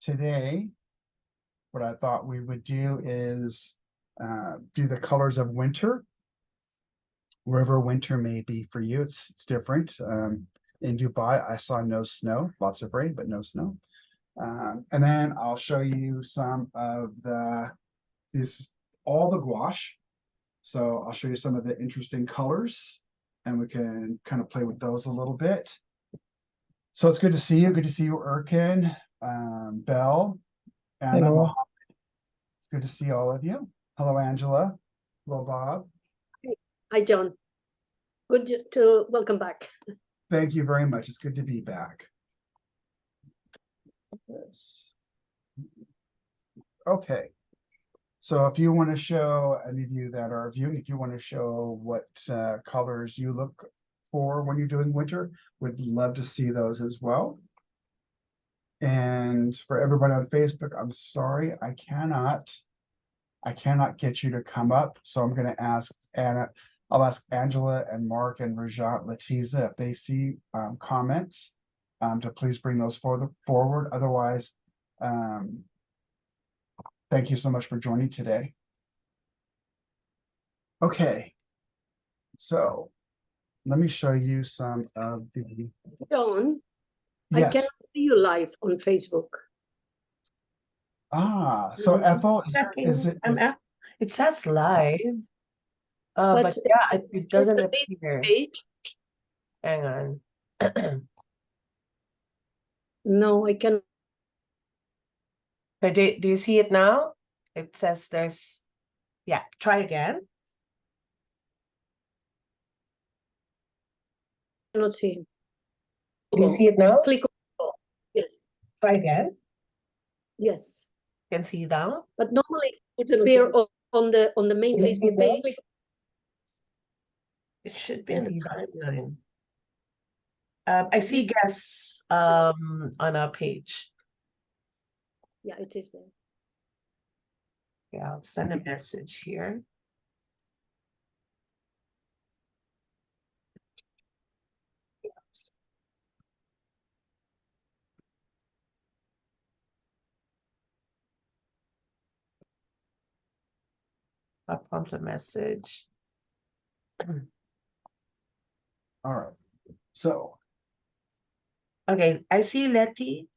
Today, what I thought we would do is do the colors of winter, wherever winter may be for you. It's different. In Dubai, I saw no snow, lots of rain, but no snow. And then I'll show you some of all the gouache. So I'll show you some of the interesting colors and we can kind of play with those a little bit. So it's good to see you. Good to see you, Erkin, Belle, Anna. Hello. It's good to see all of you. Hello, Angela. Hello, Bob. Hi, John. Good to welcome back. Thank you very much. It's good to be back. Yes. Okay. So if you want to show, any of you that are viewing, if you want to show what colors you look for when you're doing winter, would love to see those as well. And for everybody on Facebook, I'm sorry, I cannot get you to come up. So I'm going to ask Anna, I'll ask Angela and Mark and Rajat Latiza if they see comments to please bring those forward. Otherwise, thank you so much for joining today. Okay, so let me show you some of the. John, Yes. I cannot see you live on Facebook. So Ethel, It says live, but yeah, it doesn't appear. Page? Hang on. No, I can. Do you see it now? It says there's, yeah, try again. I cannot see him. Do you see it now? Click on. Yes. Try again. Yes. Can see now. But normally it would appear on the main Facebook page. It should be in the timeline. I see guests on our page. Yeah, it is there. Yeah, I'll send a message here. Yes. I'll prompt a message. All right. So. Okay, I see Letty.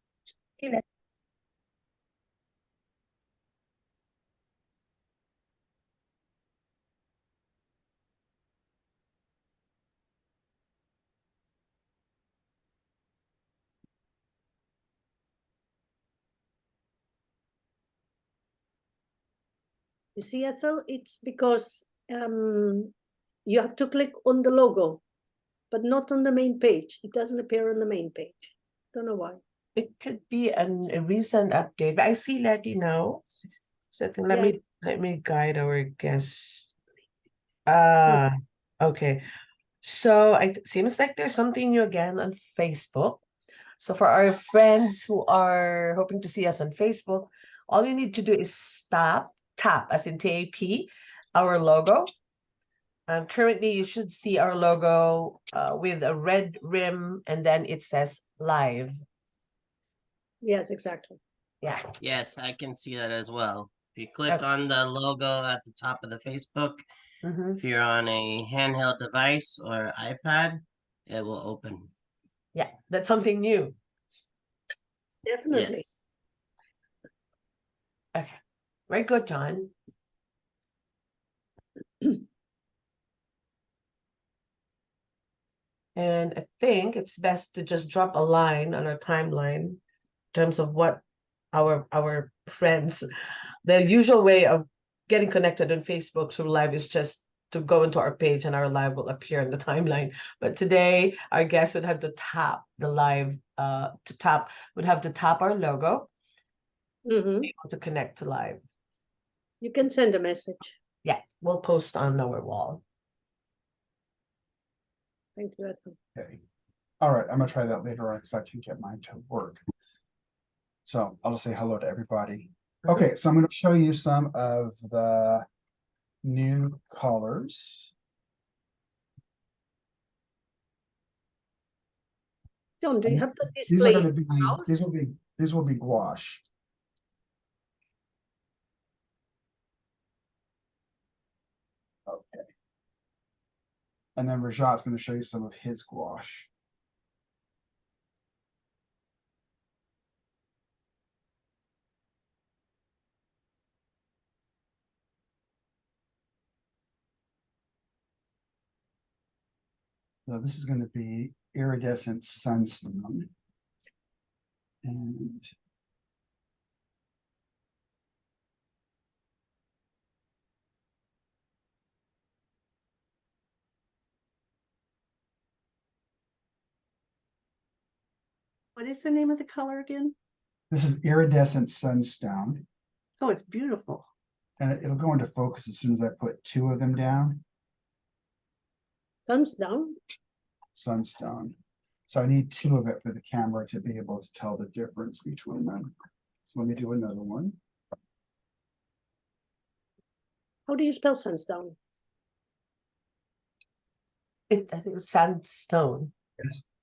You see, Ethel, it's because you have to click on the logo, but not on the main page. It doesn't appear on the main page. Don't know why. It could be a recent update, but I see Letty now. So I think let me guide our guests. Okay. So it seems like there's something new again on Facebook. So for our friends who are hoping to see us on Facebook, all you need to do is tap, as in TAP, our logo. Currently, you should see our logo with a red rim, and then it says live. Yes, exactly. Yeah. Yes, I can see that as well. If you click on the logo at the top of the Facebook, if you're on a handheld device or iPad, it will open. Yeah, that's something new. Definitely. Yes. Okay, very good, John. And I think it's best to just drop a line on our timeline in terms of what our friends, the usual way of getting connected on Facebook through live is just to go into our page and our live will appear in the timeline. But today, our guest would have to tap the live, would have to tap our logo to be able to connect to live. You can send a message. Yeah, we'll post on our wall. Thank you, Ethel. Okay. All right, I'm gonna try that later on because I can get mine to work. So I'll just say hello to everybody. Okay, so I'm going to show you some of the new colors. John, do you And have to These are display gonna in be, your house? these will be gouache. Okay. And then Rajat's gonna show you some of his gouache. So this is gonna be iridescent sunstone. And What is the name of the color again? this is iridescent sunstone. Oh, it's beautiful. And it'll go into focus as soon as I put two of them down, Thumbs down. sunstone. So I need two of it for the camera to be able to tell the difference between them. So let me do another one. How do you spell sunstone? I think it's sandstone.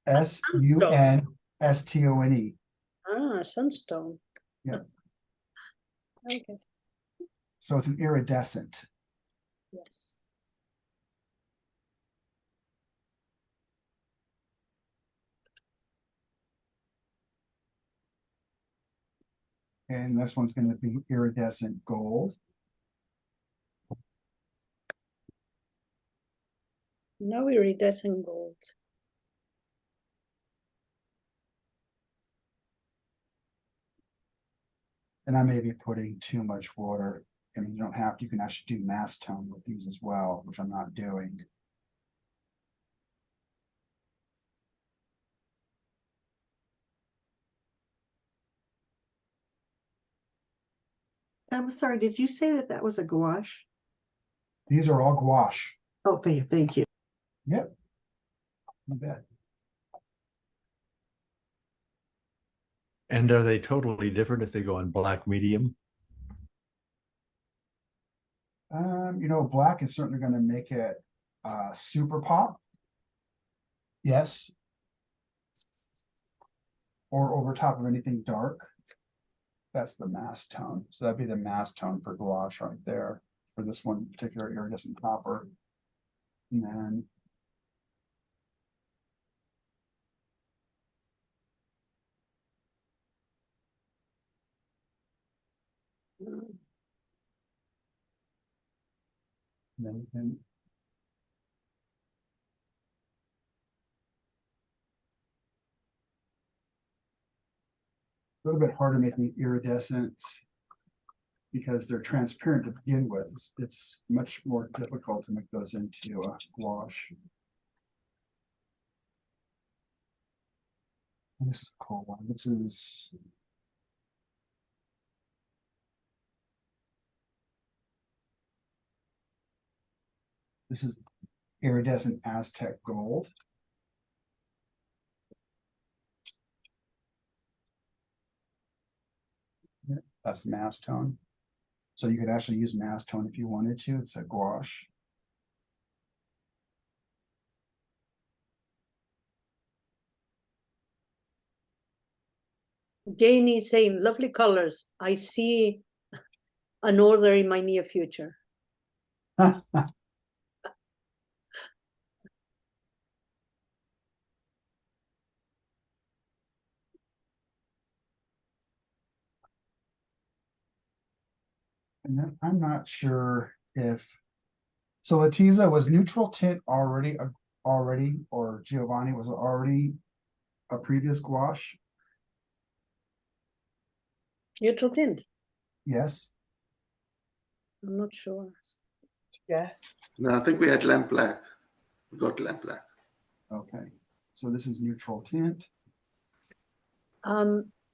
Sunstone. Ah, sunstone. Yeah. Okay, So it's an iridescent. yes. And this one's going to be iridescent gold. Now iridescent gold. And I may be putting too much water. I mean, you don't have to, you can actually do mass tone with these as well, which I'm not doing. I'm sorry, did you say that that was a gouache? These are all gouache. Oh, thank you. Yep. You bet. And are they totally different if they go on black medium? You know, black is certainly going to make it super pop. Yes. Or over top of anything dark. That's the mass tone. So that'd be the mass tone for gouache right there for this one particular iridescent copper. And then you can a little bit harder making iridescents because they're transparent to begin with. It's much more difficult to make those into gouache. And this is a cool one. This is iridescent Aztec gold. Yeah, that's mass tone. So you could actually use mass tone if you wanted to. It's a gouache. Janie is saying, lovely colors. I see an order in my near future. And then I'm not sure if, so Letiza, was neutral tint already, or Giovanni was already a previous gouache? Neutral tint. Yes. I'm not sure. Yeah. No, I think we had lamp black. We got lamp black. Okay. So this is neutral tint.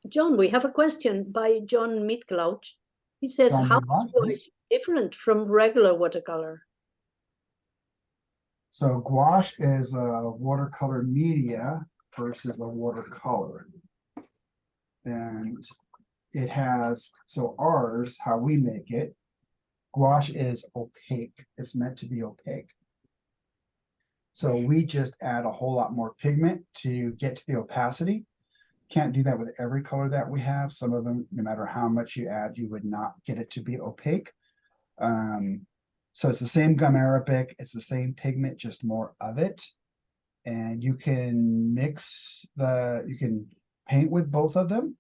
John, we have a question by John Midglouch. He says, John how Midglouch, is gouache different from regular watercolor? So gouache is a watercolor media versus a watercolor. And it has, so ours, how we make it, gouache is opaque. It's meant to be opaque. So we just add a whole lot more pigment to get to the opacity. Can't do that with every color that we have. Some of them, no matter how much you add, you would not get it to be opaque. So it's the same gum arabic, it's the same pigment, just more of it. And you can you can paint with both of them.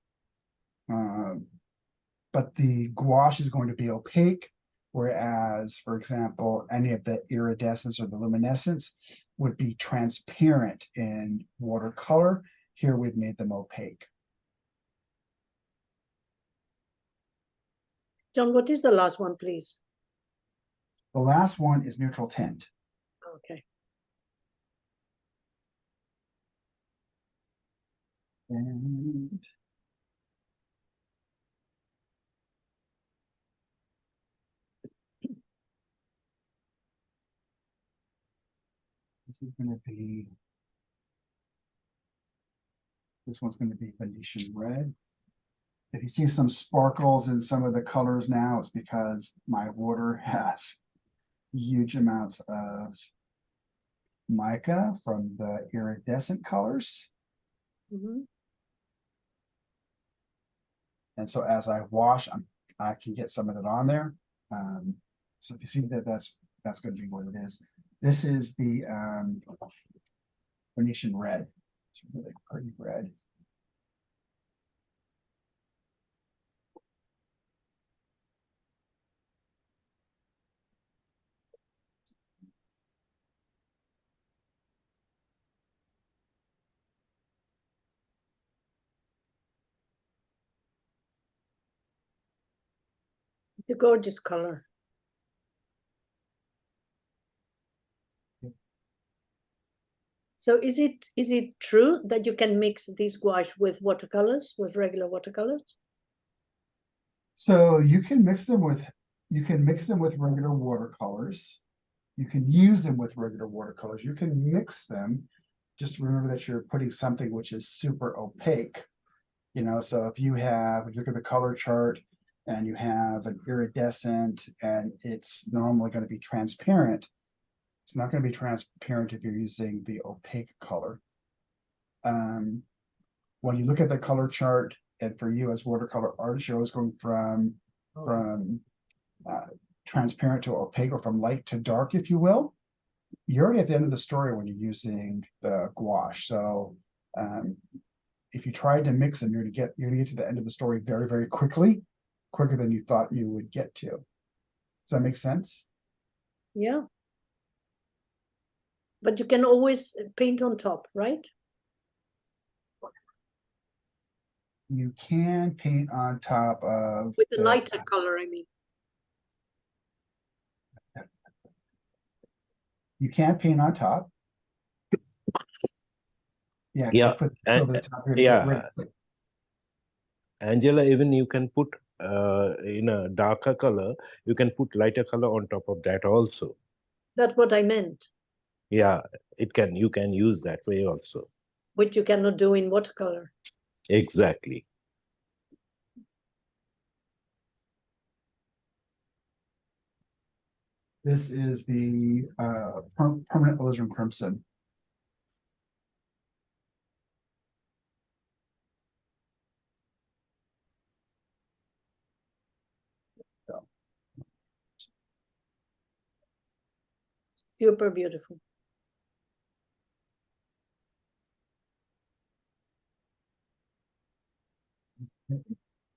But the gouache is going to be opaque, whereas, for example, any of the iridescence or the luminescence would be transparent in watercolor. Here we've made them opaque. John, what is the last one, please? The last one is neutral tint. Okay. And this is going to be, this one's going to be Venetian red. If you see some sparkles in some of the colors now, it's because my water has huge amounts of mica from the iridescent colors. Mhm. And so as I wash, I can get some of it on there. So if you see that, that's going to be what it is. This is the Venetian red. It's really pretty red. It's a gorgeous color. So is it true that you can mix this gouache with watercolors, with regular watercolors? So you can mix them with regular watercolors. You can use them with regular watercolors. You can mix them. Just remember that you're putting something which is super opaque. You know, so if you look at the color chart and you have an iridescent and it's normally going to be transparent, it's not going to be transparent if you're using the opaque color. When you look at the color chart, and for you as watercolor artists, you're always going from transparent to opaque, or from light to dark, if you will. You're already at the end of the story when you're using the gouache. So if you tried to mix them, you're gonna get to the end of the story very, very quickly, quicker than you thought you would get to. Does that make sense? Yeah. But you can always paint on top, right? You can paint on top of With a lighter color, I mean. You can paint on top. Yeah, 'cause Yeah, I put this over the top here to yeah. get rid of it. Angela, even you can put in a darker color, you can put lighter color on top of that also. That's what I meant, Yeah, you can use that way also. which you cannot do in watercolor. Exactly. This is the permanent alizarin crimson. Super beautiful.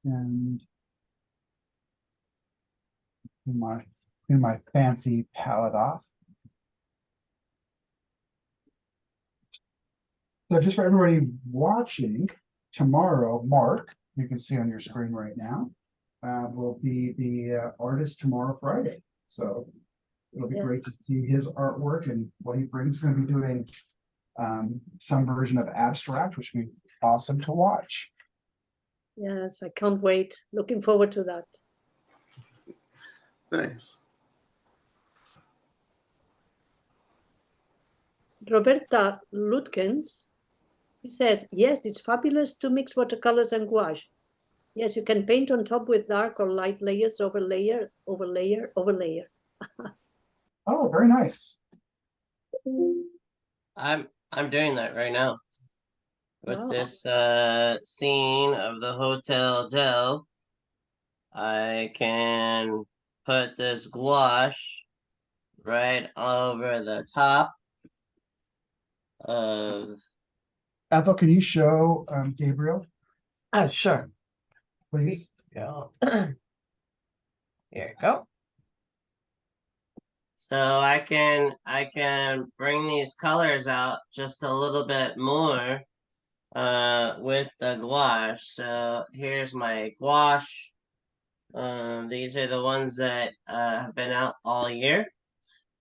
And my fancy palette off. So just for everybody watching, tomorrow, Mark, you can see on your screen right now, will be the artist tomorrow, Friday. So it'll be great to see his artwork and what he brings. He's going to be doing some version of abstract, which would be awesome to watch. Yes, I can't wait. Looking forward to that. Thanks. Roberta Lutkens, he says, yes, it's fabulous to mix watercolors and gouache. Yes, you can paint on top with dark or light layers over layer, over layer, over layer. Oh, very nice. I'm doing that right now with Wow. this scene of the Hotel Del. I can put this gouache right over the top of Ethel, can you show Gabriel, Sure. please? Go. Here you go. so I can bring these colors out just a little bit more with the gouache. So here's my gouache. These are the ones that have been out all year.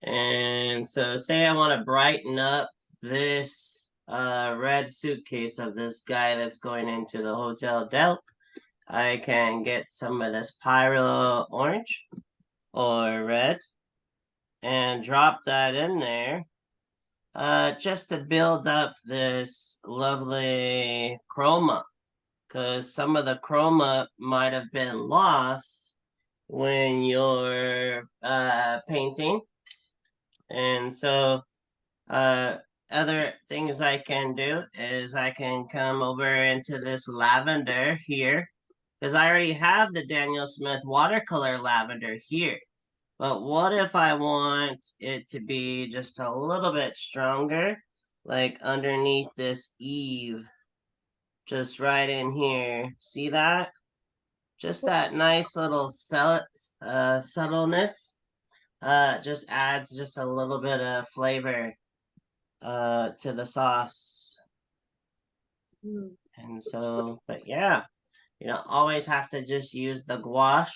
And so say I want to brighten up this red suitcase of this guy that's going into the Hotel Del. I can get some of this pyro orange or red and drop that in there just to build up this lovely chroma, because some of the chroma might have been lost when you're painting. And so other things I can do is I can come over into this lavender here, because I already have the Daniel Smith watercolor lavender here. But what if I want it to be just a little bit stronger, like underneath this Eve, just right in here. See that? Just that nice little subtleness. Just adds just a little bit of flavor to the sauce. Mm. And so, but yeah, always have to just use the gouache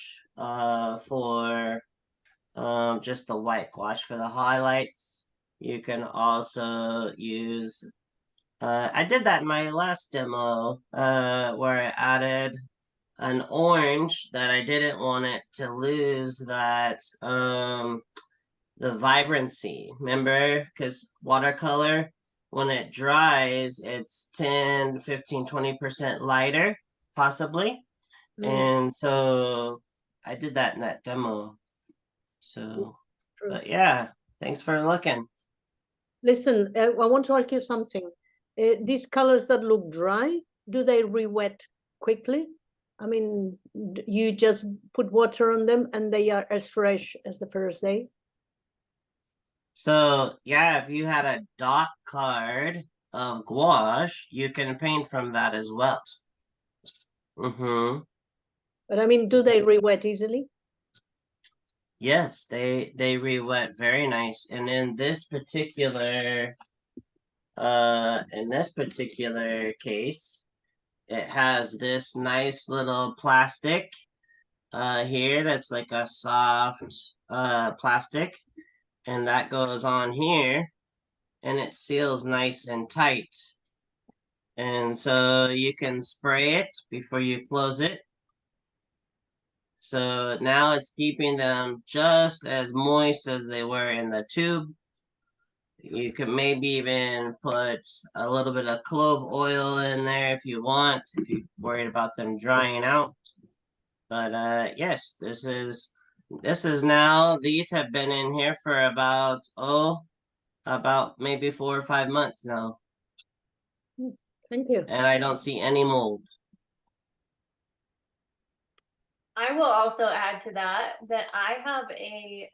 for just the white gouache for the highlights. You can also use I did that in my last demo where I added an orange that I didn't want it to lose that the vibrancy. Remember, because watercolor, when it dries, it's 10, 15, 20% lighter, possibly. Mm. And so I did that in that demo. So, True. but yeah, thanks for looking. Listen, I want to ask you something. These colors that look dry, do they re-wet quickly? I mean, you just put water on them and they are as fresh as the first day? So yeah, if you had a dot card of gouache, you can paint from that as well. Mm-hmm. But I mean, do they re-wet easily? Yes, they re-wet very nice. And in this particular case, it has this nice little plastic here that's like a soft plastic, and that goes on here and it seals nice and tight. And so you can spray it before you close it. So now it's keeping them just as moist as they were in the tube. You could maybe even put a little bit of clove oil in there if you want, if you're worried about them drying out. But yes, this is now, these have been in here for about maybe 4 or 5 months now. Thank you. And I don't see any mold. I will also add to that I have a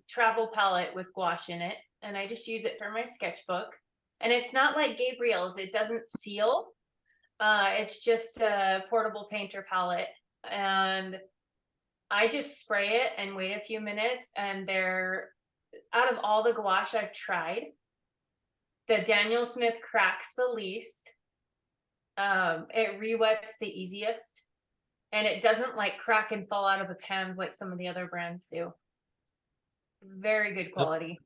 travel palette with gouache in it, and I just use it for my sketchbook. And it's not like Gabriel's, it doesn't seal. It's just a portable painter palette. And I just spray it and wait a few minutes, and they're, out of all the gouache I've tried, the Daniel Smith cracks the least. It re-wets the easiest. And it doesn't like crack and fall out of the pans like some of the other brands do. Very good quality.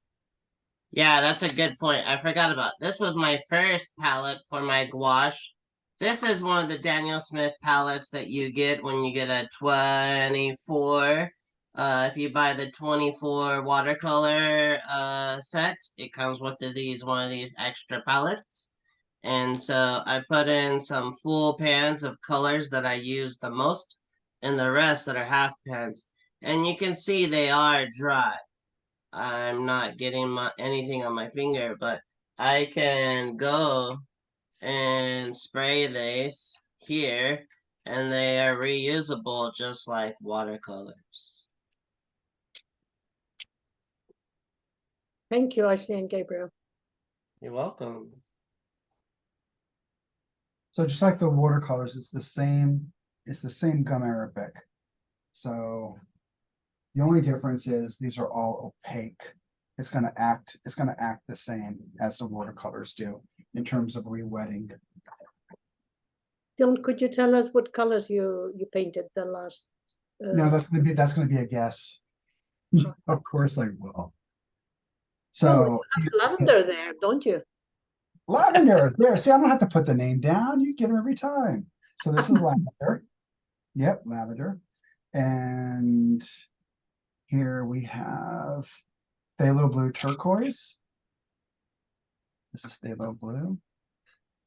Yeah, that's a good point. I forgot about this. Was my first palette for my gouache. This is one of the Daniel Smith palettes that you get when you get a 24. If you buy the 24 watercolor set, it comes with one of these extra palettes. And so I put in some full pans of colors that I use the most, and the rest that are half pans. And you can see they are dry. I'm not getting anything on my finger, but I can go and spray this here, and they are reusable just like watercolors. Thank you, Ashley and Gabriel. You're welcome. So just like the watercolors, it's the same gum Arabic. So the only difference is these are all opaque. It's gonna act the same as the watercolors do in terms of rewetting. John, could you tell us what colors you painted the last? No, that's gonna be a guess. Of course I will. Oh, So you have lavender there, don't you? lavender, there, see, I don't have to put the name down. You get them every time. So this is lavender. Yep, lavender. And here we have phthalo blue turquoise. This is phthalo blue.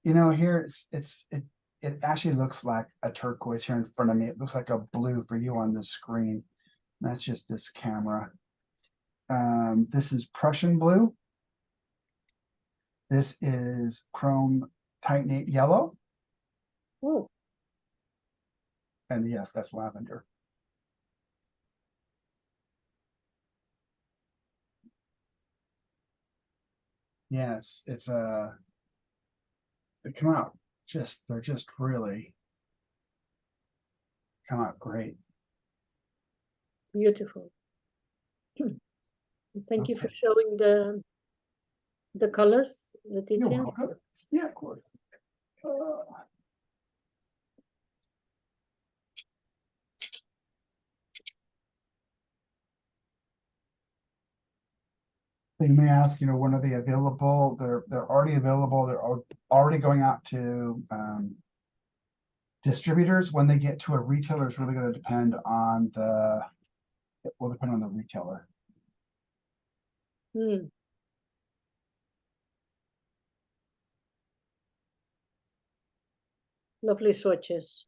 You know, here it actually looks like a turquoise here in front of me. It looks like a blue for you on the screen. That's just this camera. This is Prussian blue. This is chrome titanate yellow. Oh, And yes, that's lavender. Yes, it's they come out they're just really come out great. beautiful. Thank you for Okay. showing the colors, You're Letitia. welcome. Yeah, of course. So you may ask, you know, when are they available? They're already available. They're already going out to distributors. When they get to a retailer, it's really going to depend on it will depend on the retailer. Hmm. Lovely swatches.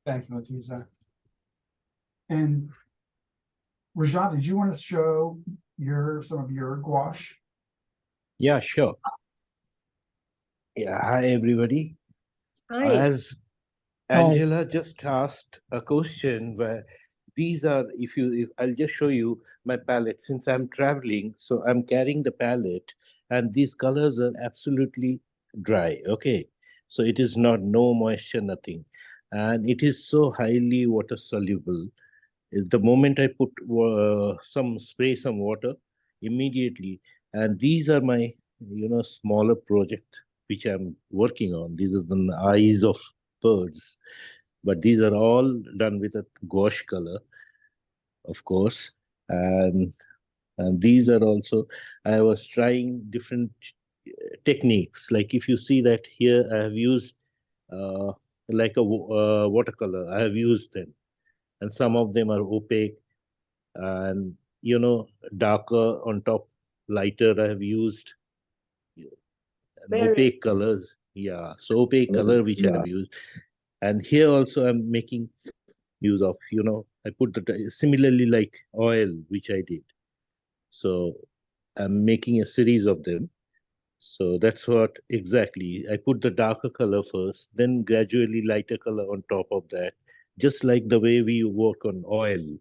Thank you, Letiza. And Rajat, did you want to show some of your gouache? Yeah, sure. Yeah, hi everybody. Hi. As Angela just asked a question where these are, if I'll just show you my palette since I'm traveling, so I'm carrying the palette and these colors are absolutely dry. Okay, so it is not no moisture, nothing, and it is so highly water soluble. The moment I put some water immediately, and these are my smaller project which I'm working on. These are the eyes of birds, but these are all done with a gouache color, of course, and these are also, I was trying different techniques. Like if you see that here, I have used like a watercolor. I have used them, and some of them are opaque and darker on top, lighter. I have used Very opaque colors. Yeah, so opaque color which I Yeah. have used, and here also I'm making use of, I put the similarly like oil which I did. So I'm making a series of them. So that's what exactly I put the darker color first, then gradually lighter color on top of that, just like the way we work on oil.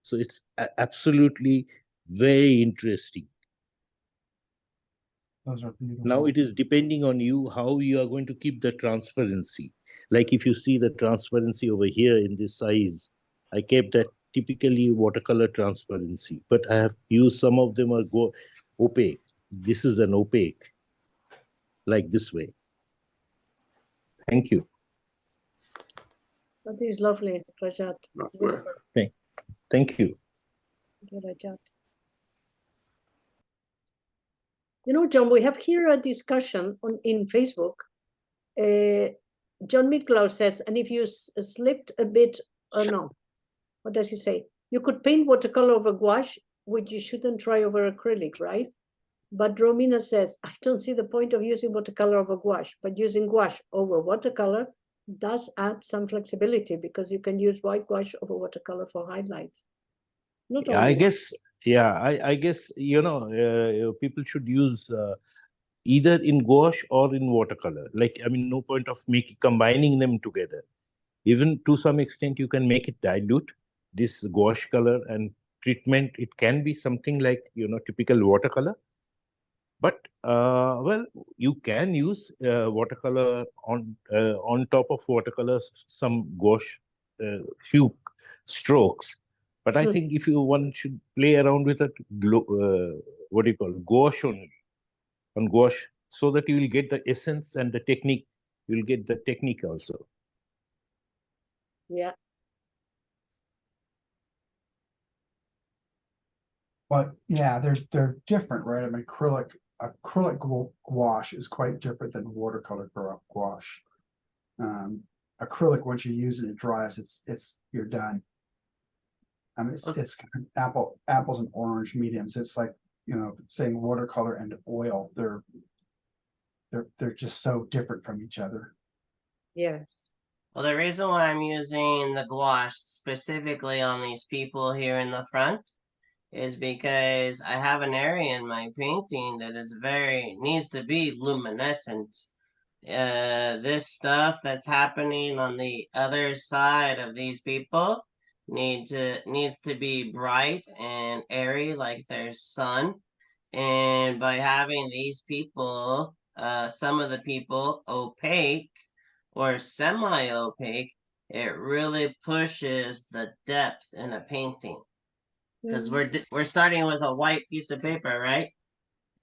So it's absolutely very interesting. Those are beautiful. Now it is depending on you how you are going to keep the transparency. Like if you see the transparency over here in this size, I kept that typically watercolor transparency, but I have used some of them are opaque. This is an opaque, like this way. Thank you. That is lovely, Rajat. Not It's bad. beautiful. Thank you. Thank you, Rajat. You know, John, we have here a discussion in Facebook John Midglow says, and if you slipped a bit, no, what does he say? You could paint watercolor over gouache, which you shouldn't try over acrylic, right? But Romina says, I don't see the point of using watercolor over gouache, but using gouache over watercolor does add some flexibility because you can use white gouache over watercolor for highlights. Not I only guess, yeah, I guess, people should use either in gouache or in watercolor. Like, I mean, no point of combining them together. Even to some extent, you can make it dilute this gouache color and treatment. It can be something like, typical watercolor. But well, you can use watercolor on top of watercolor, some gouache, few strokes. But I Hmm. think if one should play around with it, what do you call gouache on gouache, so that you will get the essence and the technique. You will get the technique also. yeah. But yeah, they're different, right? I mean, acrylic gouache is quite different than watercolor gouache. Acrylic, once you use it, it dries. You're done. I mean, it's kind of apples and orange mediums. It's like, saying watercolor and oil. They're just so different from each other. Yes. Well, the reason why I'm using the gouache specifically on these people here in the front is because I have an area in my painting that needs to be luminescent. This stuff that's happening on the other side of these people needs to be bright and airy like there's sun. And by having these people, some of the people opaque or semi-opaque, it really pushes the depth in a painting. Because we're starting with a white piece of paper, right?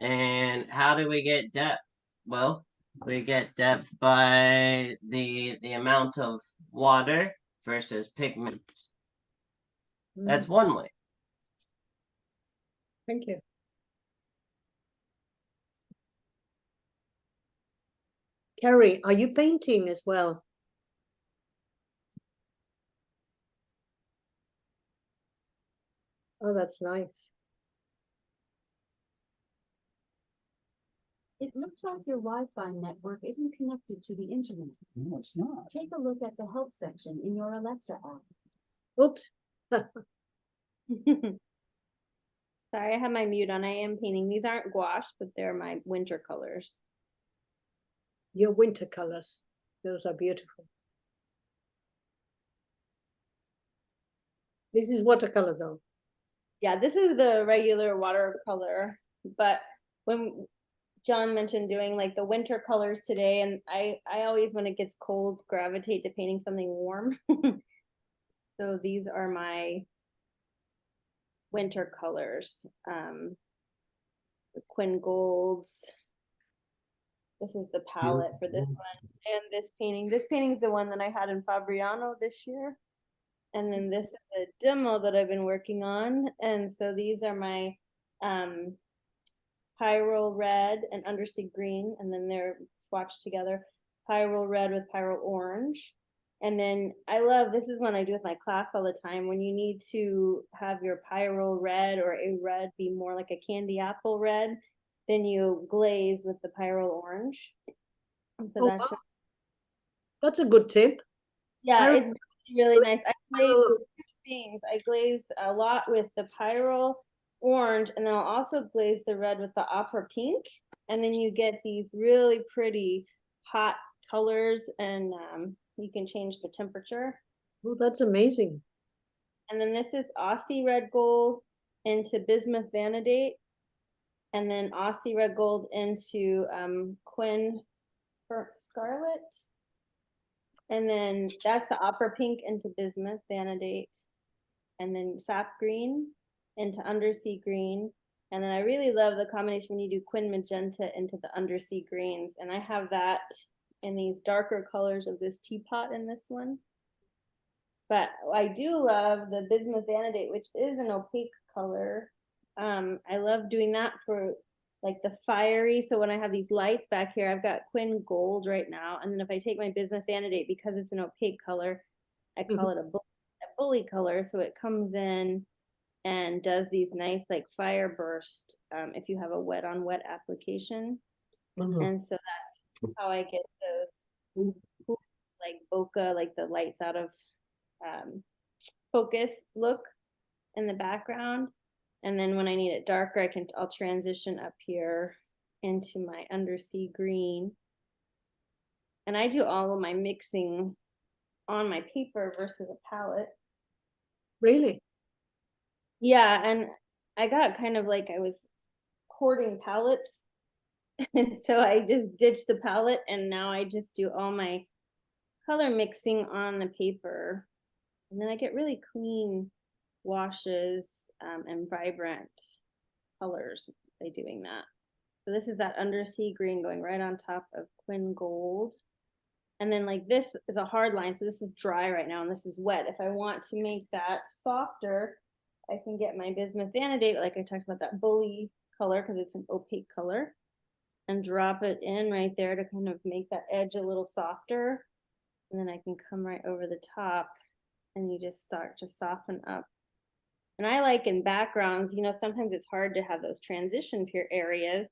And how do we get depth? Well, we get depth by the amount of water versus pigment. That's one way. Thank you. Carrie, are you painting as well? Oh, that's nice. It looks like your Wi-Fi network isn't connected to the internet. No, it's not. Take a look at the help section in your Alexa app. Oops. Sorry, I have my mute on. I am painting. These aren't gouache, but they're my winter colors. Your winter colors. Those are beautiful. This is watercolor though. Yeah, this is the regular watercolor, but when John mentioned doing like the winter colors today, and I always, when it gets cold, gravitate to painting something warm. So these are my winter colors. The Quinn Golds. This is the palette for this one. And this painting. This painting is the one that I had in Fabriano this year. And then this is a demo that I've been working on. And so these are my Pyro Red and Undersea Green. And then they're swatched together. Pyro Red with Pyro Orange. And then I love, this is one I do with my class all the time, when you need to have your Pyro Red or a red be more like a candy apple red, then you glaze with the Pyro Orange. And so Oh, that's a good tip. Yeah, it's really nice. I glaze things. I glaze a lot with the Pyro Orange, and then I'll also glaze the red with the Opera Pink. And then you get these really pretty hot colors, and you can change the temperature. Oh, that's amazing. And then this is Aussie Red Gold into Bismuth Vanadate, and then Aussie Red Gold into Quinn Scarlet. And then that's the Opera Pink into Bismuth Vanadate, and then Sap Green into Undersea Green. And then I really love the combination when you do Quinn Magenta into the Undersea Greens. And I have that in these darker colors of this teapot in this one. But I do love the Bismuth Vanadate, which is an opaque color. I love doing that for like the fiery. So when I have these lights back here, I've got Quinn Gold right now. And then if I take my Bismuth Vanadate, because it's an opaque color, I call it a bully color. So it comes in and does these nice like fire burst if you have a wet on wet application. And so that's how I get those like bokeh, like the lights out of focus look in the background. And then when I need it darker, I'll transition up here into my undersea green. And I do all of my mixing on my paper versus a palette. Really? Yeah, and I got kind of like I was hoarding palettes. And so I just ditched the palette and now I just do all my color mixing on the paper. And then I get really clean washes and vibrant colors by doing that. So this is that undersea green going right on top of Quinn Gold. And then like this is a hard line. So this is dry right now and this is wet. If I want to make that softer, I can get my Bismuth Vanadate, like I talked about that bully color because it's an opaque color, and drop it in right there to kind of make that edge a little softer. And then I can come right over the top and you just start to soften up. And I like in backgrounds, you know, sometimes it's hard to have those transition areas.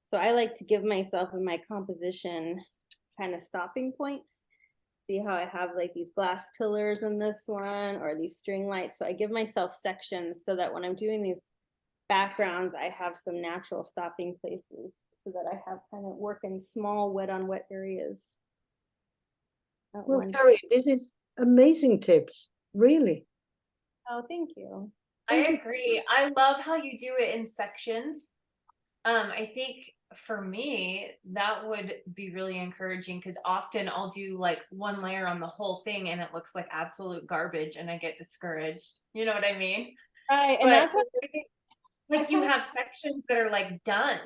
So I like to give myself in my composition kind of stopping points. See how I have like these glass pillars in this one or these string lights. So I give myself sections so that when I'm doing these backgrounds, I have some natural stopping places so that I have kind of work in small wet on wet areas. Well, Carrie, this is amazing tips, really. Oh, thank you. I agree. I love how you do it in sections. I think for me, that would be really encouraging because often I'll do like one layer on the whole thing and it looks like absolute garbage and I get discouraged. You know what I mean? Right. And but that's what like you have sections that are like done.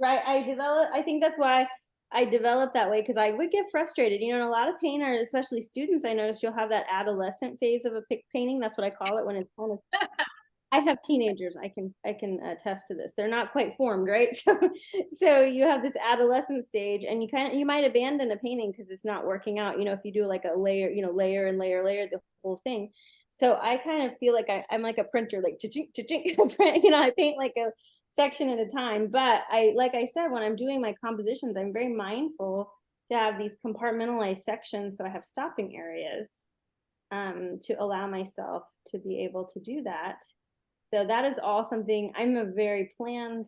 Right. I think that's why I developed that way because I would get frustrated. You know, and a lot of painters, especially students, I noticed you'll have that adolescent phase of a painting. That's what I call it when it's kind of I have teenagers. I can attest to this. They're not quite formed, right? So you have this adolescent stage, and you might abandon a painting because it's not working out. You know, if you do like a layer, you know, layer and layer, the whole thing. So I kind of feel like I'm like a printer, like cha-chink, cha-chink, you know, I paint like a section at a time. But like I said, when I'm doing my compositions, I'm very mindful to have these compartmentalized sections, so I have stopping areas to allow myself to be able to do that. So that is all something, I'm a very planned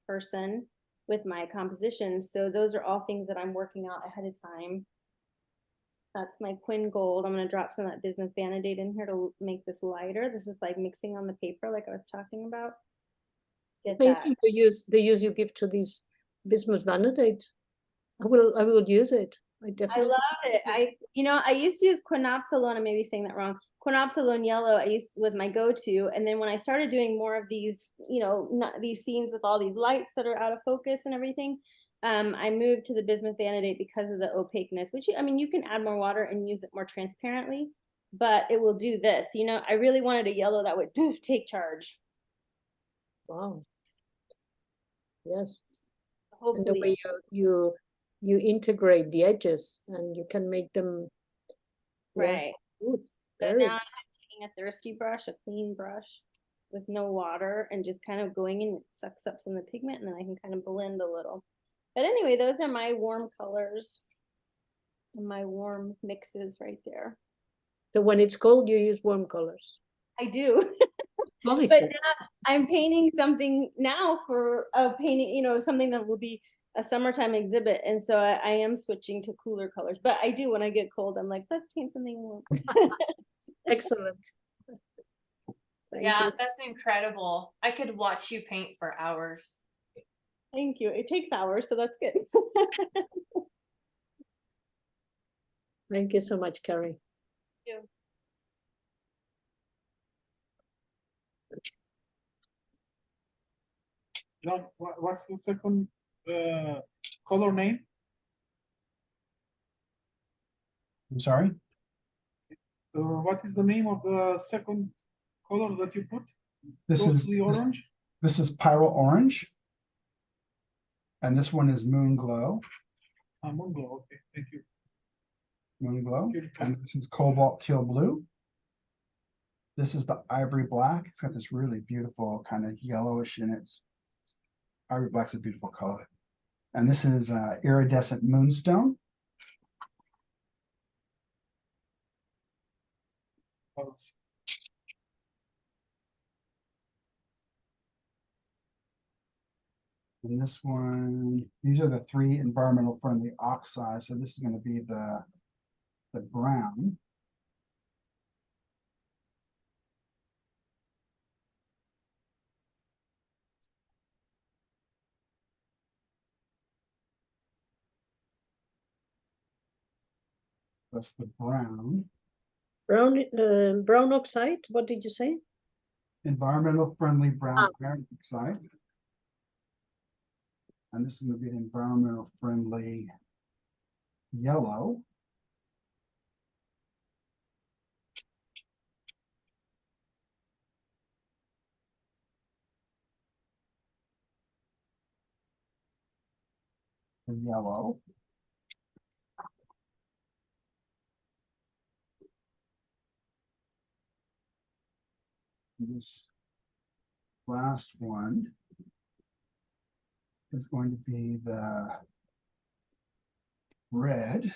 person with my compositions. So those are all things that I'm working out ahead of time. That's my Quinn Gold. I'm going to drop some of that Bismuth Vanadate in here to make this lighter. This is like mixing on the paper like I was talking about. Amazing the use you give to these Bismuth Vanadate. I will use it. I definitely love it. I used to use quinoptolone. I may be saying that wrong. Quinoptolone yellow was my go-to, and then when I started doing more of these, you know, these scenes with all these lights that are out of focus and everything, I moved to the Bismuth Vanadate because of the opaqueness. Which I mean, you can add more water and use it more transparently, but it will do this. You know, I really wanted a yellow that would take charge. Wow. Yes. Hopefully. And the way you integrate the edges and you can make them right. Yeah, so now I'm taking a thirsty brush, a clean brush with no water, and just kind of going in, it sucks up some of the pigment, and then I can kind of blend a little. But anyway, those are my warm colors and my warm mixes right there. So when it's cold, you use warm colors. I do. But now I'm painting something now for a painting, you know, something that will be a summertime exhibit, and so I am switching to cooler colors. But I do, when I get cold, I'm like, let's paint something warm. Excellent. Yeah, that's incredible. I could watch you paint for hours. Thank you. It takes hours, so that's good. Thank you so much, Carrie. Thank you. John, what's the second color name? I'm sorry? What is the name of the second color that you put? This is orange. This is Pyro Orange. And this one is Moon Glow. Moonglow, okay, thank you. Moon Glow. Beautiful. And this is Cobalt Teal Blue. This is the Ivory Black. It's got this really beautiful kind of yellowish in it. Ivory Black's a beautiful color. And this is Iridescent Moonstone. And this one, these are the 3 environmental friendly oxides. So this is going to be the brown. That's the brown. Brown oxide, what did you say? Environmental friendly brown iron oxide. And this is going to be an environmental friendly yellow. The yellow. This last one is going to be the red.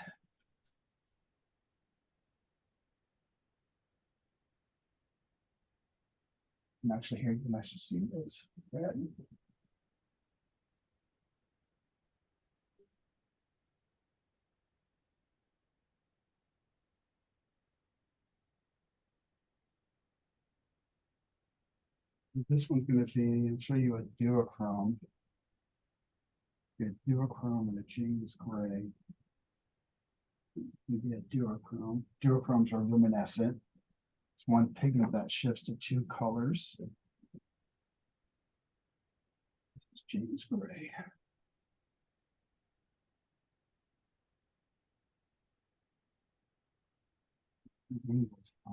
And actually here you can actually see this red. This one's going to be, I'll show you a duochrome. A duochrome and a James Gray. Maybe a duochrome. Duochromes are luminescent. It's one pigment that shifts to 2 colors. This is James Gray.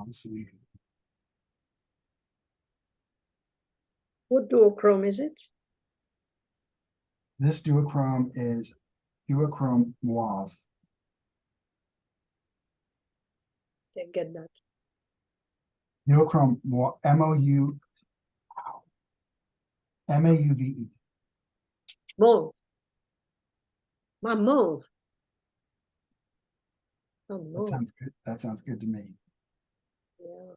Obviously, What duochrome is it? this duochrome is duochrome mauve. Can't get that. Duochrome MAUVE. Mauve. My mauve. Oh, That mauve. sounds good. That sounds good to me. Yeah.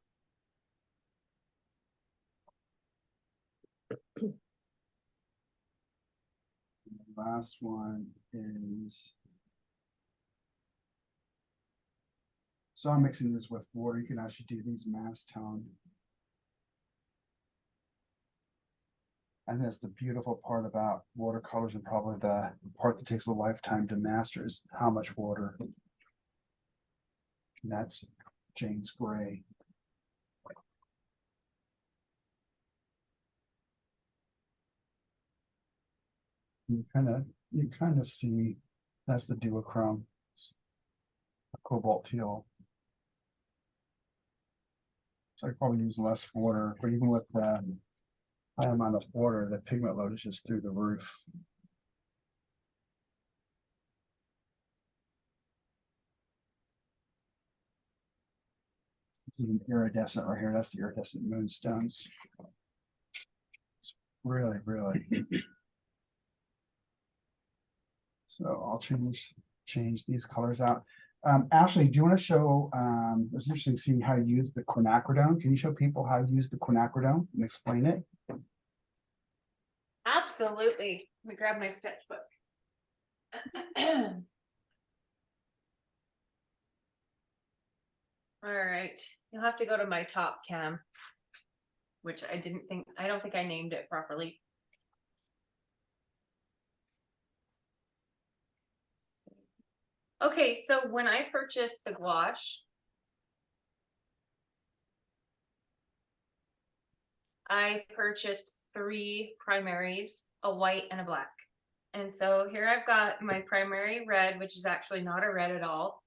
And the last one is, so I'm mixing this with water. You can actually do these mass tone. And that's the beautiful part about watercolors, and probably the part that takes a lifetime to master, is how much water. And that's James Gray. You kind of see that's the duochrome, cobalt teal. So I probably use less water, but even with the high amount of water, the pigment load is just through the roof. This is an iridescent right here. That's the iridescent moonstones. It's really, really. So I'll change these colors out. Ashley, do you want to show, it was interesting seeing how you use the quinacridone. Can you show people how you use the quinacridone and explain it? Absolutely. Let me grab my sketchbook. All right, you'll have to go to my top cam, which I don't think I named it properly. Okay, so when I purchased the gouache, I purchased 3 primaries, a white and a black. And so here I've got my primary red, which is actually not a red at all.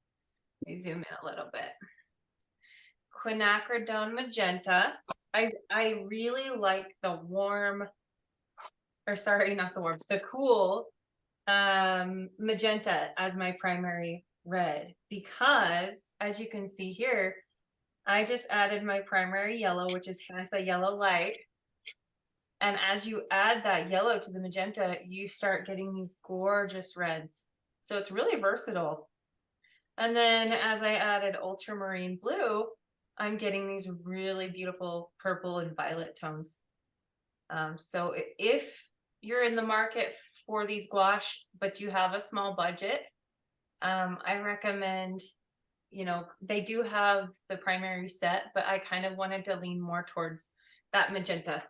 Let me zoom in a little bit. Quinacridone magenta. I really like the warm, or sorry, not the warm, the cool magenta as my primary red, because as you can see here, I just added my primary yellow, which is Hantha yellow light. And as you add that yellow to the magenta, you start getting these gorgeous reds. So it's really versatile. And then as I added ultramarine blue, I'm getting these really beautiful purple and violet tones. So if you're in the market for these gouache, but you have a small budget, I recommend, you know, they do have the primary set, but I kind of wanted to lean more towards that magenta.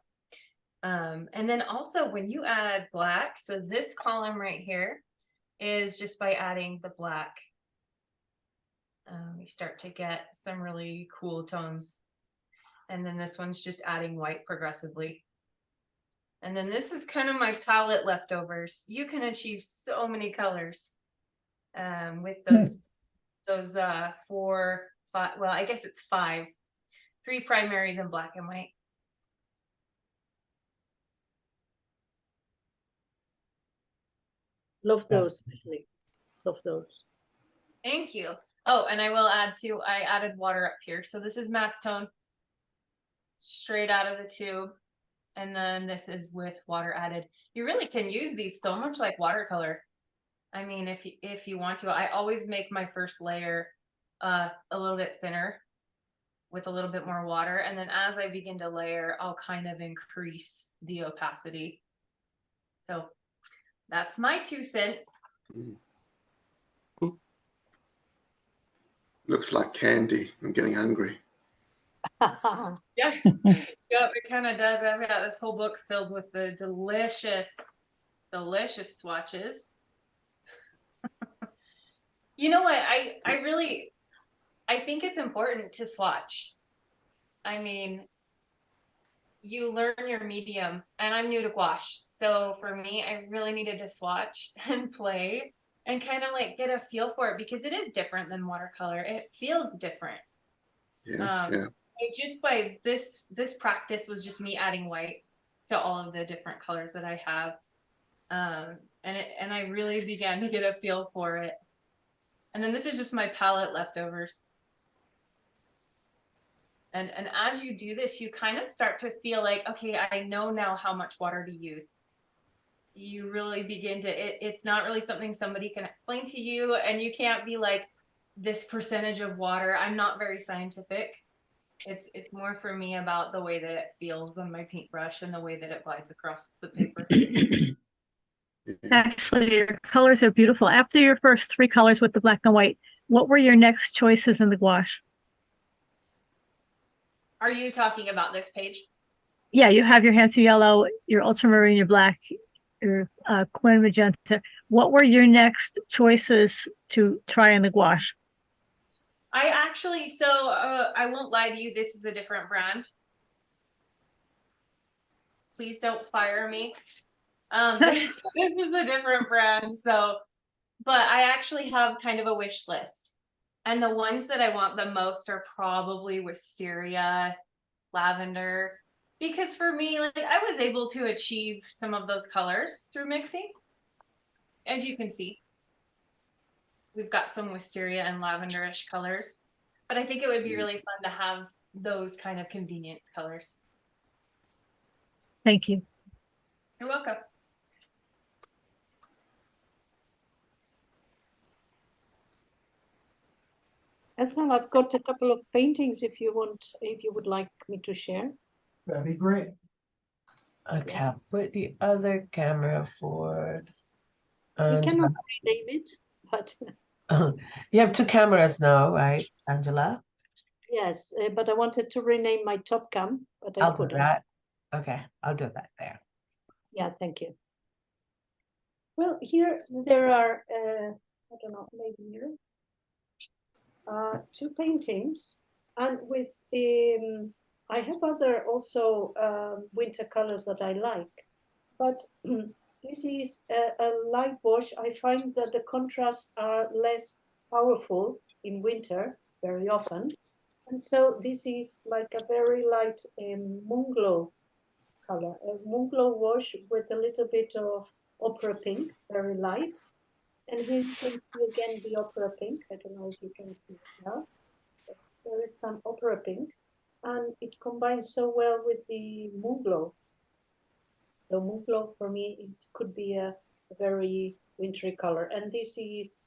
And then also when you add black, so this column right here is just by adding the black, you start to get some really cool tones. And then this one's just adding white progressively. And then this is kind of my palette leftovers. You can achieve so many colors with those 4, 5, well, I guess it's 5, 3 primaries in black and white. Love those, actually. Love those. Thank you. Oh, and I will add too, I added water up here. So this is mass tone straight out of the tube. And then this is with water added. You really can use these so much like watercolor. I mean, if you want to, I always make my first layer a little bit thinner with a little bit more water. And then as I begin to layer, I'll kind of increase the opacity. So that's my 2 cents. Looks like candy. I'm getting hungry. Yeah, yeah, it kind of does. I've got this whole book filled with the delicious, delicious swatches. You know what? I think it's important to swatch. I mean, you learn your medium, and I'm new to gouache. So for me, I really needed to swatch and play and kind of like get a feel for it, because it is different than watercolor. It feels different. Yeah, So just by this practice was just me adding white to all of the different colors that I have. And I really began to get a feel for it. And then this is just my palette leftovers. And as you do this, you kind of start to feel like, okay, I know now how much water to use. You really begin to, it's not really something somebody can explain to you, and you can't be like, this percentage of water. I'm not very scientific. It's more for me about the way that it feels on my paintbrush and the way that it glides across the paper. Actually, your colors are beautiful. After your first 3 colors with the black and white, what were your next choices in the gouache? Are you talking about this page? Yeah, you have your Hansa yellow, your ultramarine, your black, your Quinn magenta. What were your next choices to try in the gouache? I actually, so I won't lie to you, this is a different brand. Please don't fire me. This is a different brand, so, but I actually have kind of a wish list. And the ones that I want the most are probably wisteria, lavender, because for me, like, I was able to achieve some of those colors through mixing. As you can see, we've got some wisteria and lavenderish colors, but I think it would be really fun to have those kind of convenience colors. Thank you. You're welcome. Ethel, I've got a couple of paintings if you would like me to share. That'd be great. Okay, I'll put the other camera forward. We cannot rename it, but you have 2 cameras now, right, Angela? yes, but I wanted to rename my top cam, but I I'll do couldn't. that. Okay, I'll do that there. Yeah, thank you. Well, here there are, I don't know, maybe here, 2 paintings, and with I have other also winter colors that I like, but this is a light wash. I find that the contrasts are less powerful in winter very often, and so this is like a very light moon glow color, a moon glow wash with a little bit of opera pink, very light. And here you can see again the opera pink. I don't know if you can see it now. There is some opera pink, and it combines so well with the moon glow. The moon glow for me could be a very wintry color, and this is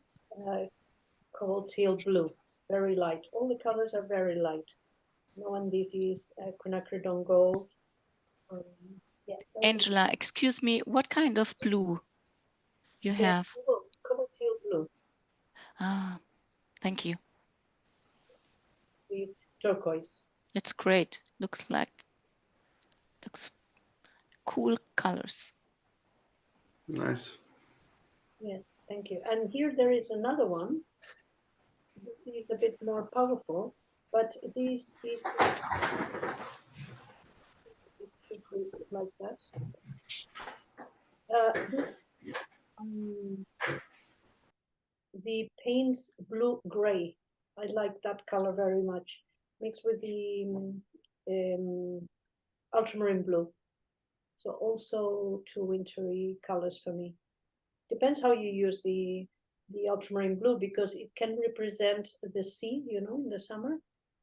cobalt teal blue, very light. All the colors are very light. No, and this is quinacridone gold. Yeah, Angela, excuse me, what kind of blue you have? Cobalt teal blue. Ah, thank you. Is turquoise. It's great. Looks cool colors. Nice. Yes, thank you. And here there is another one. This is a bit more powerful, but this is like that. The Payne's blue gray. I like that color very much. Mixed with the ultramarine blue. So also two wintry colors for me. Depends how you use the ultramarine blue, because it can represent the sea, you know, in the summer.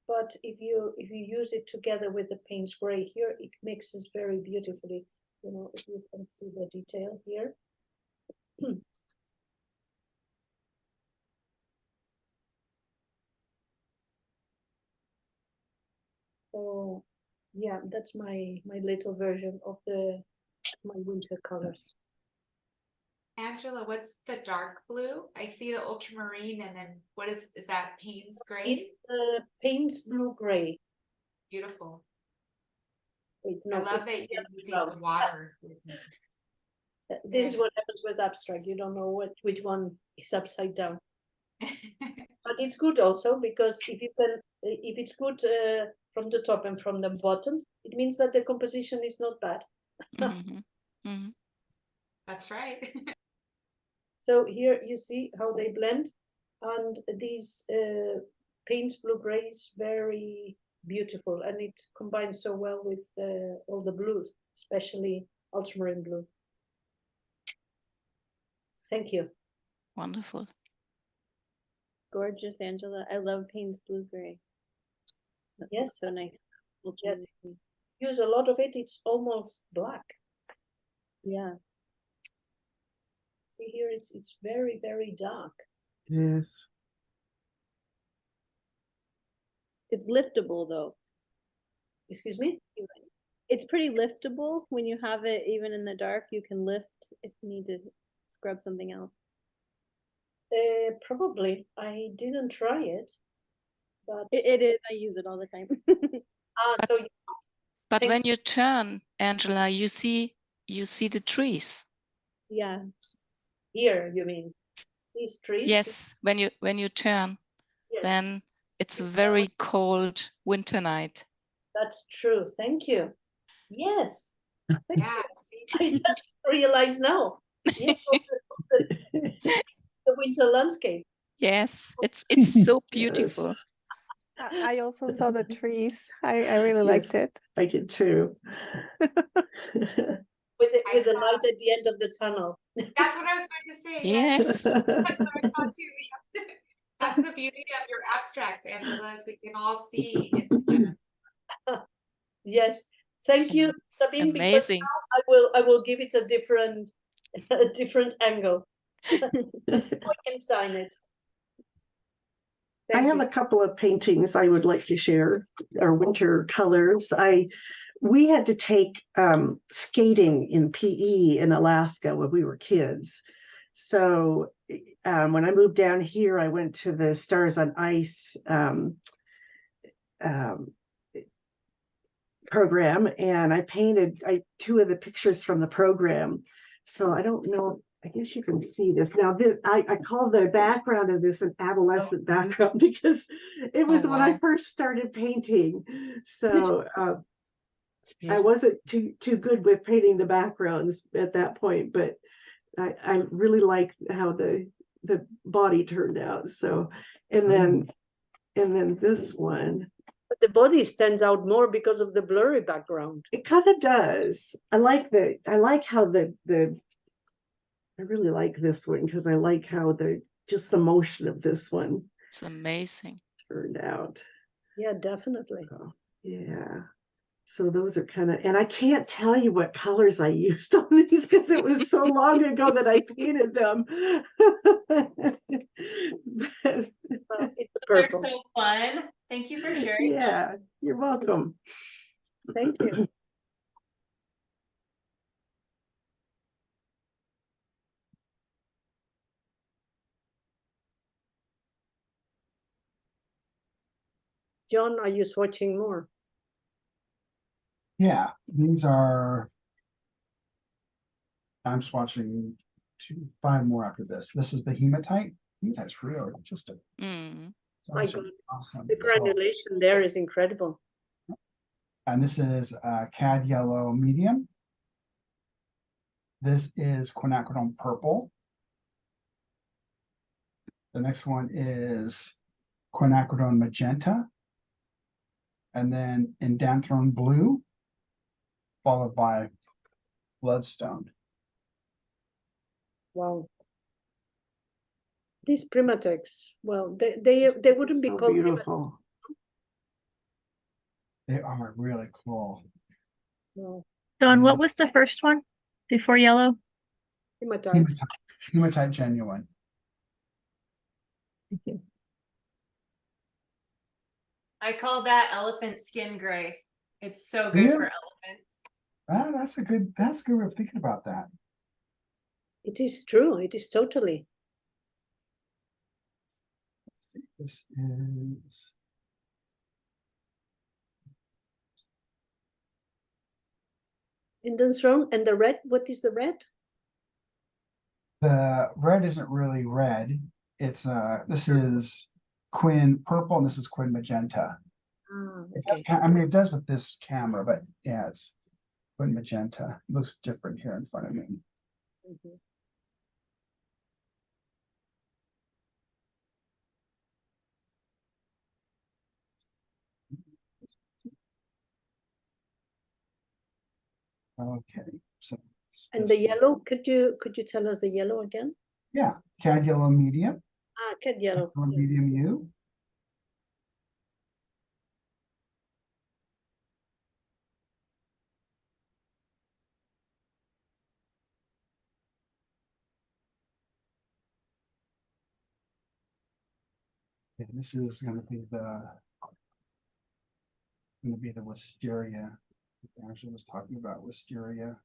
But if you use it together with the Payne's gray here, it mixes very beautifully. You know, if you can see the detail here. So yeah, that's my little version of my winter colors. Angela, what's the dark blue? I see the ultramarine, and then what is that Payne's gray? It's Payne's blue gray. Beautiful. Wait, I love that you're using the water. This is what happens with abstract. You don't know which one is upside down. But it's good also, because if it's good from the top and from the bottom, it means that the composition is not bad. That's right. So here you see how they blend, and these Payne's blue gray is very beautiful, and it combines so well with all the blues, especially ultramarine blue. Thank you. Wonderful. Gorgeous, Angela. I love Payne's blue gray. Yes, so nice. Yes, use a lot of it. It's almost black. Yeah. See here, it's very, very dark. Yes. It's liftable though. Excuse me? It's pretty liftable when you have it even in the dark. You can lift if you need to scrub something else. Probably. I didn't try it, but it is. I use it all the time. But when you turn, Angela, you see the trees. Yeah. Here, you mean these trees? Yes, when you turn, yes. Then it's a very cold winter night. That's true. Thank you. Yes. Thank yeah. you. I just realized now. Yes, the winter landscape. Yes, it's so beautiful. I also saw the trees. I really liked it. I did too. With the light at the end of the tunnel. That's what I was going to say. Yes. That's what I thought too. That's the beauty of your abstracts, Angela, is we can all see it together. Yes. Thank you, Sabine. Amazing. Because now I will give it a different angle. I can sign it. I have a couple of paintings I would like to share, or winter colors. We had to take skating in PE in Alaska when we were kids. So when I moved down here, I went to the Stars on Ice program, and I painted two of the pictures from the program. So I don't know, I guess you can see this. Now, I call the background of this an adolescent background because it was when I first started painting. So I wasn't too good with painting the backgrounds at that point, but I really like how the body turned out. So, and then this one. But the body stands out more because of the blurry background. It kind of does. I like how the I really like this one because I like how just the motion of this one It's amazing. turned out. Yeah, definitely. So, yeah. So those are kind of, and I can't tell you what colors I used on these because it was so long ago that I painted them. But, It's They're purple. so fun. Thank you for sharing. yeah, you're welcome. Thank you. John, are you swatching more? Yeah, these are, I'm swatching 5 more after this. This is the hematite. Hematite's really just a My such God, an awesome the color. granulation there is incredible. And this is cad yellow medium. This is quinacridone purple. The next one is quinacridone magenta. And then indanthrone blue, followed by bloodstone. Wow. These Primatex, well, they wouldn't be So called beautiful. They are really cool. No, Don, what was the first one before yellow? hematite. Hematite genuine. Thank you. I call that elephant skin gray. It's so Do good you? for elephants. That's a good way of thinking about that. It is true. It is totally. Let's see, this is Indanthrone and the red. What is the red? the red isn't really red. It's this is quin purple and this is quin magenta. It does, I mean, it does with this camera, but yeah, it's quin magenta. It looks different here in front of me. Okay, so And the yellow, could you tell us the yellow again? yeah, cad yellow medium. Cad yellow. Medium U. And this is going to be the wisteria. Angela was talking about wisteria.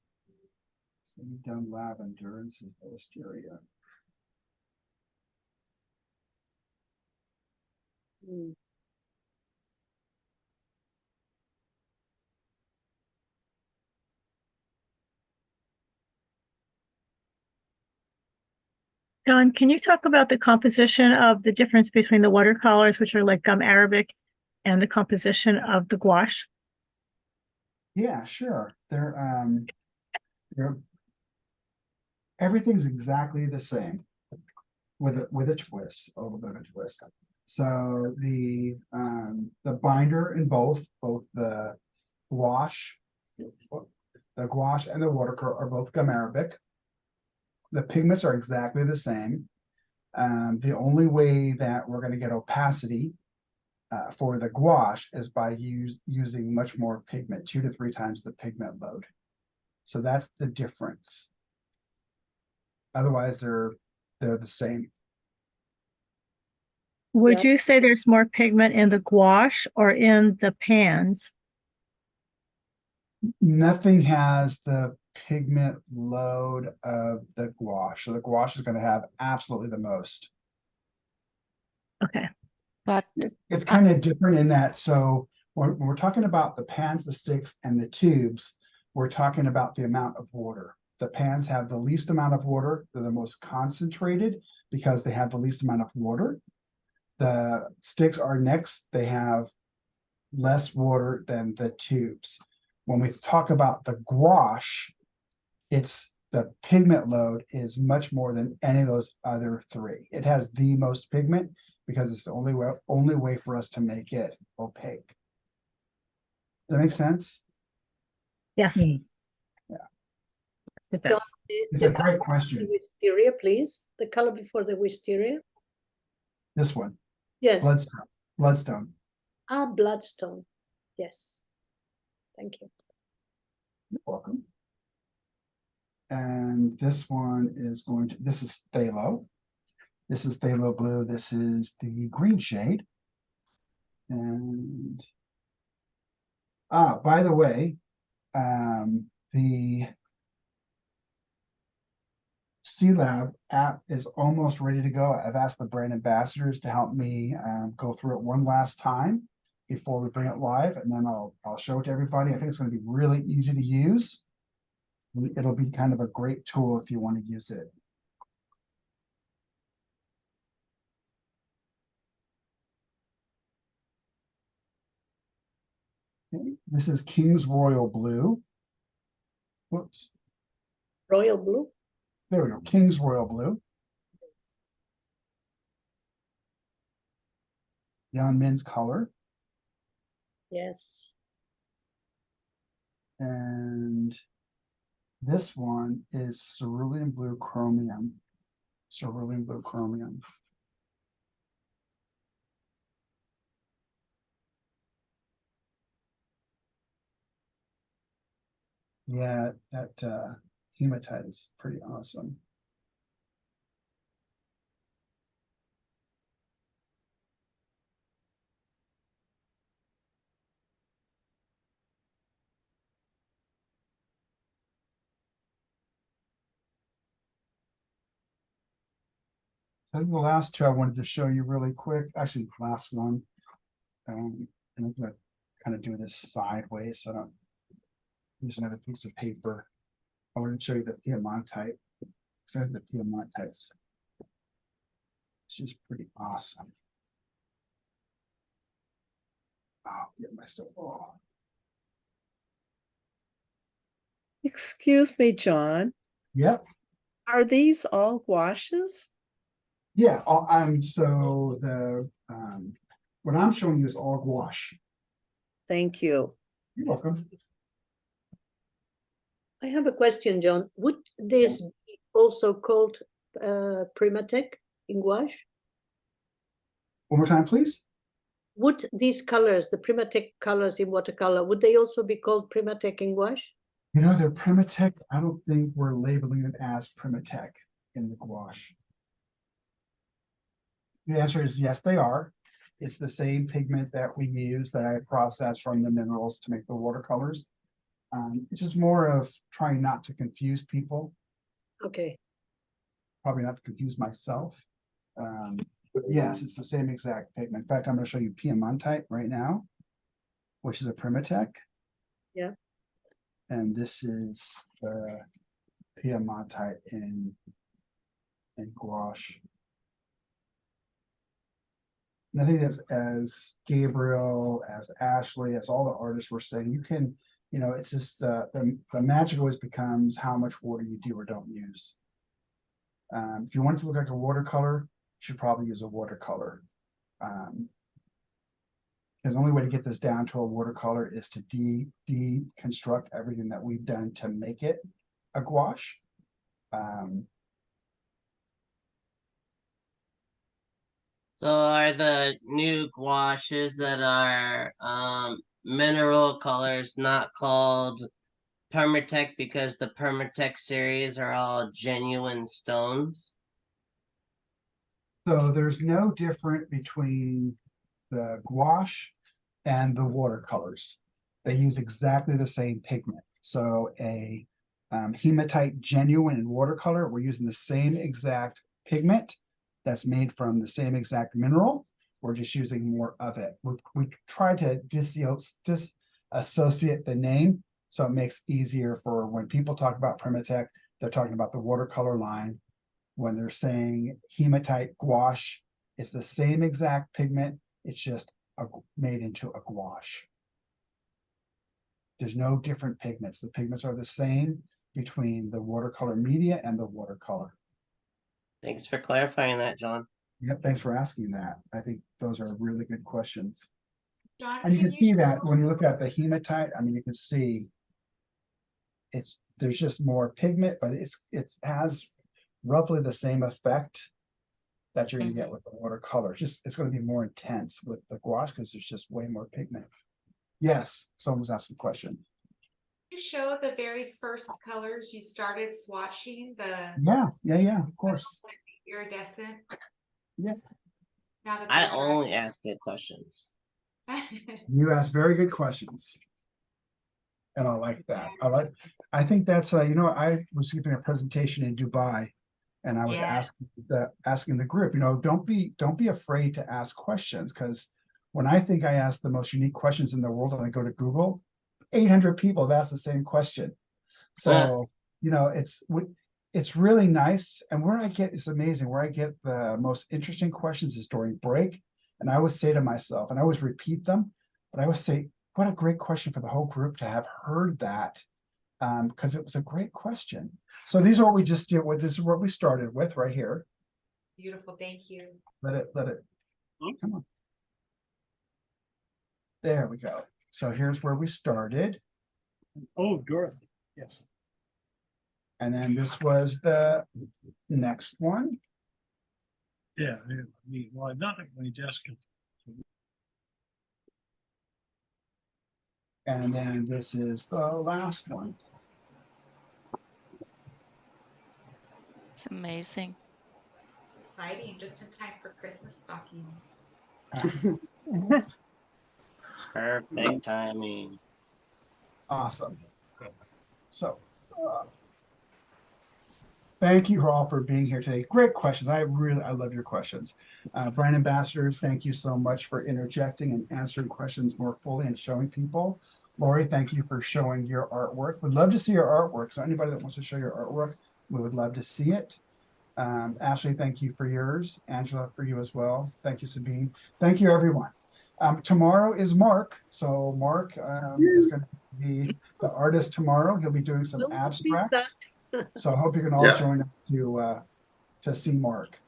So we've done lavender, and this is the wisteria. Don, can you talk about the composition of the difference between the watercolors, which are like gum arabic, and the composition of the gouache? Yeah, sure. They're everything's exactly the same with a twist, a little bit of a twist. So the binder in both the gouache and the watercolor are both gum arabic. The pigments are exactly the same. The only way that we're going to get opacity for the gouache is by using much more pigment, 2 to 3 times the pigment load. So that's the difference. Otherwise, they're the same. Would you say there's more pigment in the gouache or in the pans? Nothing has the pigment load of the gouache. So the gouache is going to have absolutely the most. Okay. But it's kind of different in that. So when we're talking about the pans, the sticks, and the tubes, we're talking about the amount of water. The pans have the least amount of water. They're the most concentrated because they have the least amount of water. The sticks are next. They have less water than the tubes. When we talk about the gouache, it's the pigment load is much more than any of those other 3. It has the most pigment because it's the only way for us to make it opaque. Does that make sense? Yes. Yeah. It John, does. It's the a great question. wisteria, please. The color before the wisteria. This one, Yes. bloodstone, bloodstone. Ah, bloodstone. Yes. Thank you. You're welcome. And this one is going to, this is phthalo. This is phthalo blue. This is the green shade. And by the way, the C-Lab app is almost ready to go. I've asked the brand ambassadors to help me go through it one last time before we bring it live, and then I'll show it to everybody. I think it's going to be really easy to use. It'll be kind of a great tool if you want to use it. Okay. This is King's Royal Blue. Whoops. Royal blue. There we go. King's Royal Blue. Yan Min's color. Yes. And this one is cerulean blue chromium. Cerulean blue chromium. Yeah, that hematite is pretty awesome. So I think the last two I wanted to show you really quick. Actually, last one. And I'm going to kind of do this sideways so I don't use another piece of paper. I wanted to show you the Piemontite. So the Piemontites. It's just pretty awesome. Oh, get my stuff off. Excuse me, John. Yep. Are these all gouaches? Yeah, so the what I'm showing you is all gouache. Thank you. You're welcome. I have a question, John. Would this be also called Primatech in gouache? One more time, please. Would these colors, the Primatech colors in watercolor, would they also be called Primatech in gouache? You know, they're Primatech. I don't think we're labeling it as Primatech in the gouache. The answer is yes, they are. It's the same pigment that we use that I process from the minerals to make the watercolors. It's just more of trying not to confuse people. Okay. Probably not to confuse myself. But yes, it's the same exact pigment. In fact, I'm going to show you Piemontite right now, which is a Primatech. Yeah. And this is the Piemontite in gouache. And I think that's as Gabriel, as Ashley, as all the artists were saying, you can, you know, it's just the magic always becomes how much water you do or don't use. If you want it to look like a watercolor, you should probably use a watercolor. Because the only way to get this down to a watercolor is to deconstruct everything that we've done to make it a gouache. So are the new gouaches that are mineral colors not called Permatech because the Permatech series are all genuine stones? So there's no difference between the gouache and the watercolors. They use exactly the same pigment. So a hematite genuine in watercolor, we're using the same exact pigment that's made from the same exact mineral. We're just using more of it. We try to disassociate the name so it makes easier for when people talk about Primatech, they're talking about the watercolor line. When they're saying hematite gouache, it's the same exact pigment. It's just made into a gouache. There's no different pigments. The pigments are the same between the watercolor media and the watercolor. Thanks for clarifying that, John. Yep, thanks for asking that. I think those are really good questions. John, And you can see show- that when you look at the hematite, I mean, you can see it's there's just more pigment, but it has roughly the same effect that you're gonna get with the watercolor. Just, it's gonna be more intense with the gouache because there's just way more pigment. Yes, someone was asking a question. You show the very first colors you started swatching the. Yeah, of course. Iridescent. Yeah. Now that I they're only ask good questions. You ask very good questions. And I like that. I think that's, I was giving a presentation in Dubai and I was Yes. asking the group, don't be afraid to ask questions, because when I think I ask the most unique questions in the world and I go to Google, 800 people have asked the same question. So, it's really nice. And it's amazing. Where I get the most interesting questions is during break. And I always say to myself, and I always repeat them, but I always say, what a great question for the whole group to have heard that, because it was a great question. So these are what we just did with. This is what we started with right here. Beautiful, thank you. Let it, come on. There we go. So here's where we started. Oh, Dorothy, yes. And then this was the next one. Yeah, well, not when you just. And then this is the last one. It's amazing. Exciting, just in time for Christmas stockings. Perfect timing. Awesome. So, thank you all for being here today. Great questions. I love your questions. Brand ambassadors, thank you so much for interjecting and answering questions more fully and showing people. Lori, thank you for showing your artwork. We'd love to see your artwork. So anybody that wants to show your artwork, we would love to see it. Ashley, thank you for yours. Angela, for you as well. Thank you, Sabine. Thank you, everyone. Tomorrow is Mark. So Mark is going to be the artist tomorrow. He'll be doing some abstracts. So I hope you can all join us to see Mark.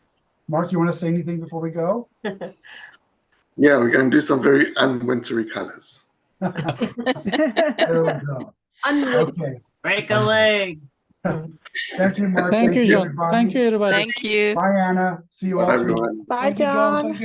Mark, you want to say anything before we go? Yeah, we're going to do some very unwintery colors. There we go. Okay. Break a leg. Thank you, Mark. Thank you, John. everybody. Thank you, everybody. Thank you. Bye, Anna. See you all Bye, tomorrow. everyone. Bye, John.